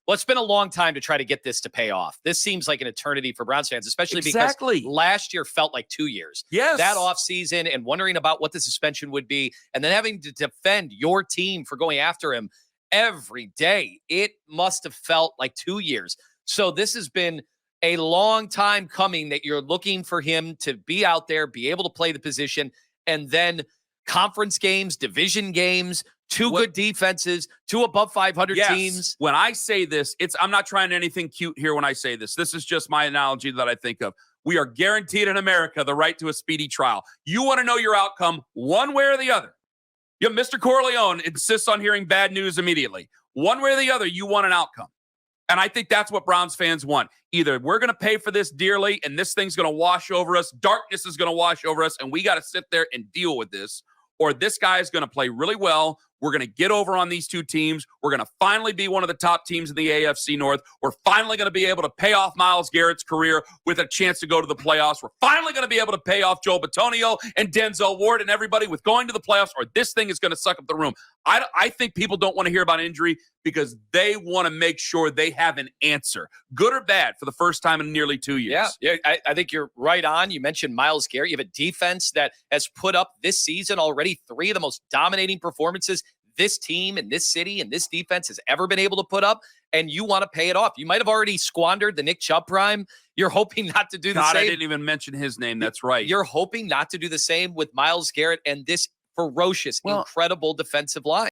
Well, it's been a long time to try to get this to pay off. This seems like an eternity for Browns fans, especially because last year felt like 2 years. Yes. That offseason and wondering about what the suspension would be, and then having to defend your team for going after him every day. It must have felt like 2 years. So this has been a long time coming that you're looking for him to be out there, be able to play the position, and then conference games, division games, two good defenses, two above 500 teams. When I say this, I'm not trying anything cute here when I say this. This is just my analogy that I think of. We are guaranteed in America the right to a speedy trial. You want to know your outcome one way or the other. Mr. Corleone insists on hearing bad news immediately. One way or the other, you want an outcome. And I think that's what Browns fans want. Either we're going to pay for this dearly and this thing's going to wash over us, darkness is going to wash over us, and we got to sit there and deal with this, or this guy is going to play really well. We're going to get over on these two teams. We're going to finally be one of the top teams in the AFC North. We're finally going to be able to pay off Myles Garrett's career with a chance to go to the playoffs. We're finally going to be able to pay off Joe Bitonio and Denzel Ward and everybody with going to the playoffs, or this thing is going to suck up the room. I think people don't want to hear about injury because they want to make sure they have an answer, good or bad, for the first time in nearly 2 years. Yeah, I think you're right on. You mentioned Myles Garrett. You have a defense that has put up this season already 3 of the most dominating performances this team and this city and this defense has ever been able to put up, and you want to pay it off. You might have already squandered the Nick Chubb prime. You're hoping not to do the same. I didn't even mention his name. That's right. You're hoping not to do the same with Myles Garrett and this ferocious, incredible defensive line.